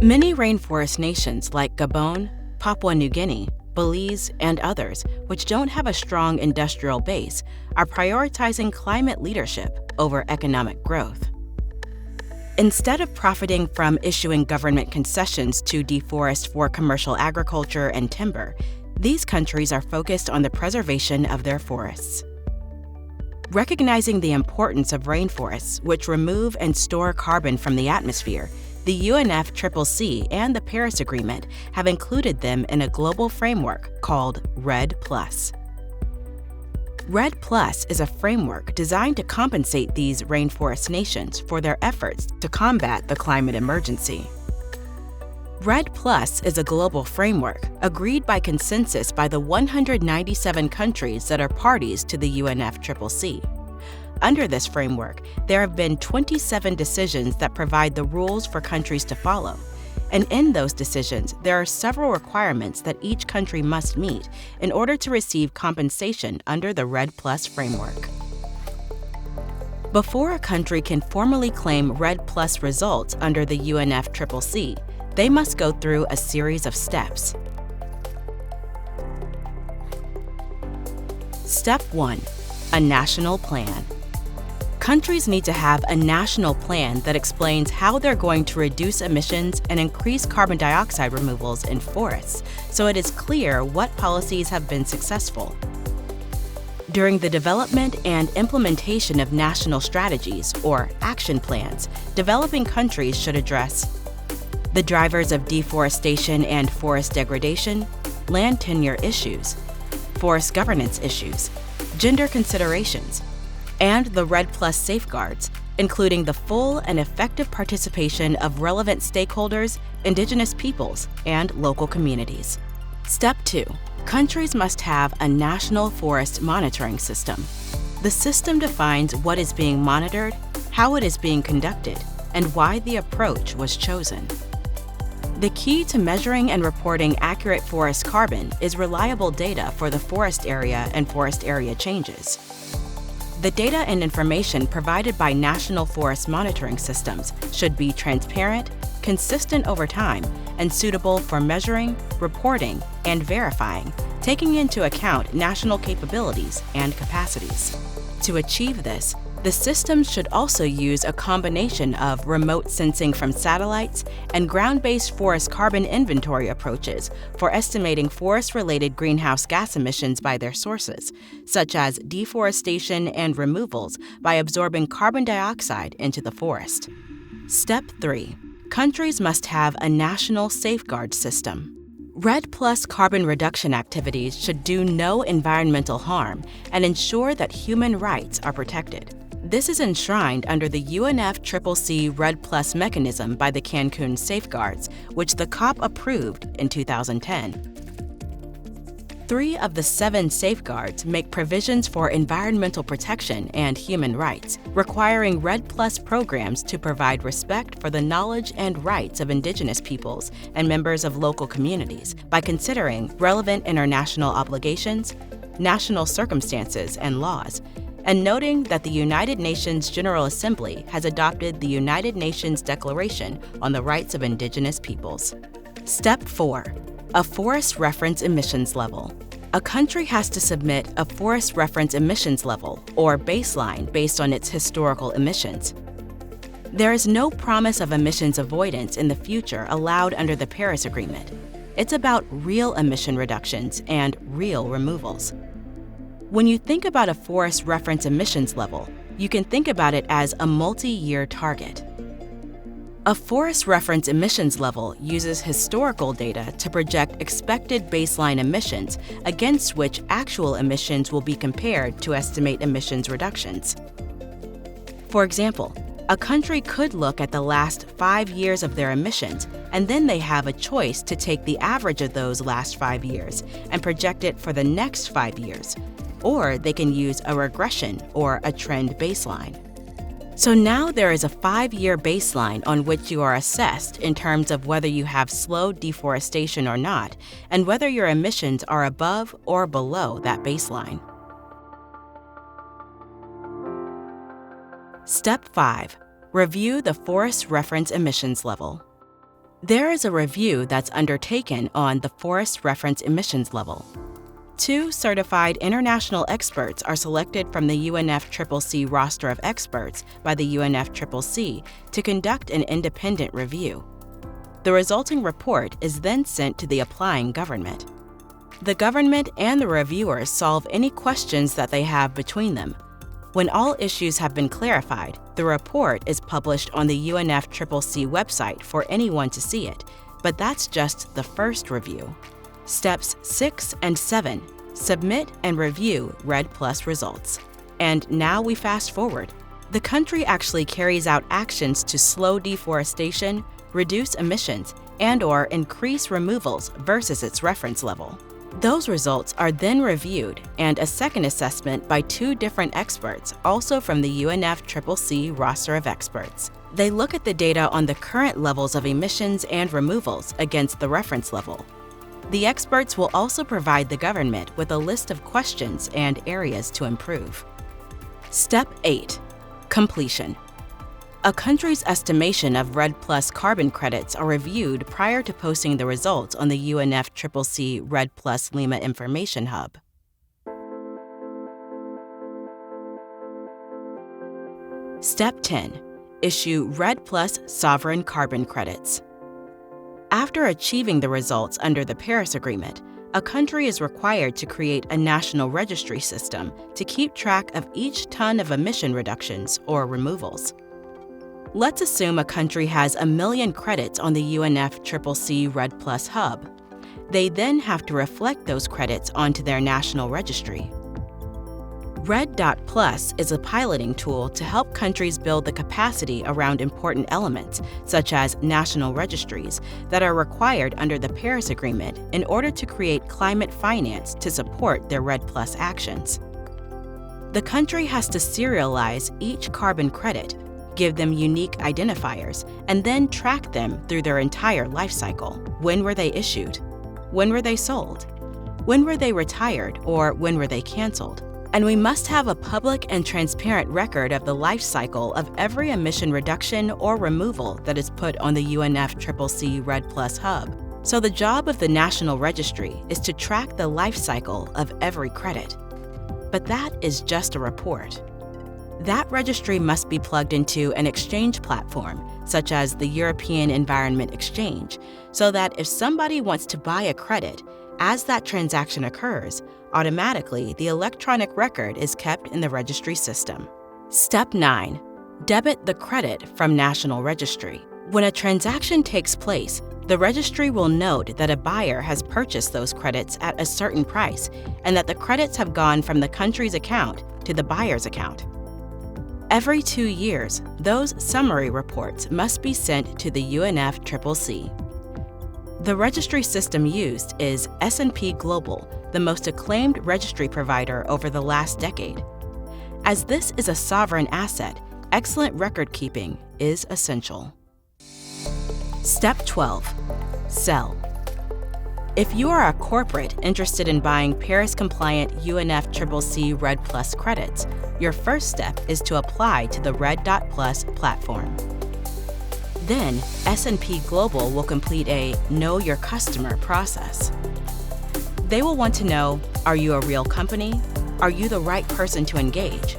Many rainforest nations like Gabon, Papua New Guinea, Belize, and others, which don't have a strong industrial base, are prioritizing climate leadership over economic growth. Instead of profiting from issuing government concessions to deforest for commercial agriculture and timber, these countries are focused on the preservation of their forests. Recognizing the importance of rainforests, which remove and store carbon from the atmosphere, the UNFCCC and the Paris Agreement have included them in a global framework called REDD+. REDD+ is a framework designed to compensate these rainforest nations for their efforts to combat the climate emergency. REDD+ is a global framework agreed by consensus by the 197 countries that are parties to the UNFCCC. Under this framework, there have been 27 decisions that provide the rules for countries to follow. And in those decisions, there are several requirements that each country must meet in order to receive compensation under the REDD+ framework. Before a country can formally claim REDD+ results under the UNFCCC, they must go through a series of steps. Step 1. A national plan. Countries need to have a national plan that explains how they're going to reduce emissions and increase carbon dioxide removals in forests, so it is clear what policies have been successful. During the development and implementation of national strategies, or action plans, developing countries should address the drivers of deforestation and forest degradation, land tenure issues, forest governance issues, gender considerations, and the REDD+ safeguards, including the full and effective participation of relevant stakeholders, indigenous peoples, and local communities. Step 2. Countries must have a national forest monitoring system. The system defines what is being monitored, how it is being conducted, and why the approach was chosen. The key to measuring and reporting accurate forest carbon is reliable data for the forest area and forest area changes. The data and information provided by national forest monitoring systems should be transparent, consistent over time, and suitable for measuring, reporting, and verifying, taking into account national capabilities and capacities. To achieve this, the system should also use a combination of remote sensing from satellites and ground-based forest carbon inventory approaches for estimating forest-related greenhouse gas emissions by their sources, such as deforestation and removals by absorbing carbon dioxide into the forest. Step 3. Countries must have a national safeguard system. REDD+ carbon reduction activities should do no environmental harm and ensure that human rights are protected. This is enshrined under the UNFCCC REDD+ mechanism by the Cancun Safeguards, which the COP approved in 2010. 3 of the 7 safeguards make provisions for environmental protection and human rights, requiring REDD+ programs to provide respect for the knowledge and rights of indigenous peoples and members of local communities by considering relevant international obligations, national circumstances, and laws, and noting that the United Nations General Assembly has adopted the United Nations Declaration on the Rights of Indigenous Peoples. Step 4. A forest reference emissions level. A country has to submit a forest reference emissions level, or baseline, based on its historical emissions. There is no promise of emissions avoidance in the future allowed under the Paris Agreement. It's about real emission reductions and real removals. When you think about a forest reference emissions level, you can think about it as a multi-year target. A forest reference emissions level uses historical data to project expected baseline emissions against which actual emissions will be compared to estimate emissions reductions. For example, a country could look at the last 5 years of their emissions, and then they have a choice to take the average of those last 5 years and project it for the next 5 years. Or they can use a regression or a trend baseline. So now there is a 5-year baseline on which you are assessed in terms of whether you have slowed deforestation or not, and whether your emissions are above or below that baseline. Step 5. Review the forest reference emissions level. There is a review that's undertaken on the forest reference emissions level. 2 certified international experts are selected from the UNFCCC roster of experts by the UNFCCC to conduct an independent review. The resulting report is then sent to the applying government. The government and the reviewers solve any questions that they have between them. When all issues have been clarified, the report is published on the UNFCCC website for anyone to see it, but that's just the first review. Steps 6 and 7. Submit and review REDD+ results. And now we fast forward. The country actually carries out actions to slow deforestation, reduce emissions, and/or increase removals versus its reference level. Those results are then reviewed and a second assessment by 2 different experts, also from the UNFCCC roster of experts. They look at the data on the current levels of emissions and removals against the reference level. The experts will also provide the government with a list of questions and areas to improve. Step 8. Completion. A country's estimation of REDD+ carbon credits are reviewed prior to posting the results on the UNFCCC REDD+ Lima Information Hub. Step 10. Issue REDD+ sovereign carbon credits. After achieving the results under the Paris Agreement, a country is required to create a national registry system to keep track of each ton of emission reductions or removals. Let's assume a country has 1 million credits on the UNFCCC REDD+ hub. They then have to reflect those credits onto their national registry. REDD.Plus is a piloting tool to help countries build the capacity around important elements, such as national registries, that are required under the Paris Agreement in order to create climate finance to support their REDD+ actions. The country has to serialize each carbon credit, give them unique identifiers, and then track them through their entire life cycle. When were they issued? When were they sold? When were they retired, or when were they canceled? And we must have a public and transparent record of the life cycle of every emission reduction or removal that is put on the UNFCCC REDD+ hub. So the job of the National Registry is to track the life cycle of every credit. But that is just a report. That registry must be plugged into an exchange platform, such as the European Environment Exchange, so that if somebody wants to buy a credit, as that transaction occurs, automatically the electronic record is kept in the registry system. Step 9. Debit the credit from National Registry. When a transaction takes place, the registry will note that a buyer has purchased those credits at a certain price and that the credits have gone from the country's account to the buyer's account. Every 2 years, those summary reports must be sent to the UNFCCC. The registry system used is S&P Global, the most acclaimed registry provider over the last decade. As this is a sovereign asset, excellent record keeping is essential. Step 12. Sell. If you are a corporate interested in buying Paris-compliant UNFCCC REDD+ credits, your first step is to apply to the REDD.Plus platform. Then, S&P Global will complete a Know Your Customer process. They will want to know, are you a real company? Are you the right person to engage?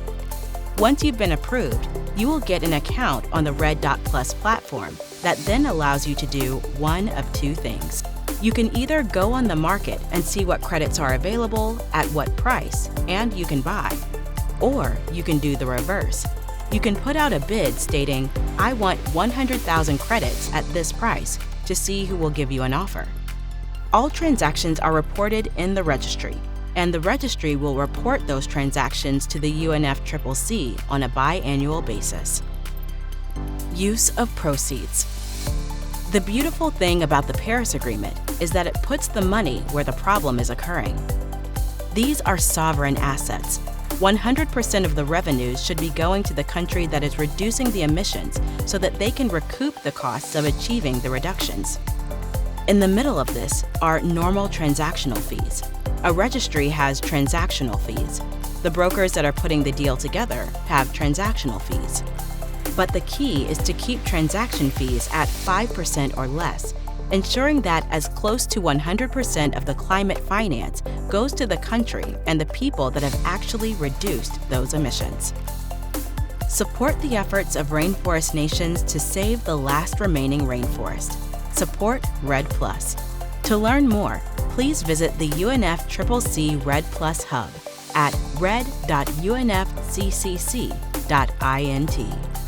Once you've been approved, you will get an account on the REDD.Plus platform that then allows you to do one of 2 things. You can either go on the market and see what credits are available, at what price, and you can buy. Or you can do the reverse. You can put out a bid stating, I want 100,000 credits at this price, to see who will give you an offer. All transactions are reported in the registry, and the registry will report those transactions to the UNFCCC on a biannual basis. Use of proceeds. The beautiful thing about the Paris Agreement is that it puts the money where the problem is occurring. These are sovereign assets. 100% of the revenues should be going to the country that is reducing the emissions so that they can recoup the costs of achieving the reductions. In the middle of this are normal transactional fees. A registry has transactional fees. The brokers that are putting the deal together have transactional fees. But the key is to keep transaction fees at 5% or less ensuring that as close to 100% of the climate finance goes to the country and the people that have actually reduced those emissions. Support the efforts of rainforest nations to save the last remaining rainforest. Support REDD+. To learn more, please visit the UNFCCC REDD+ hub at red.unfccc.int.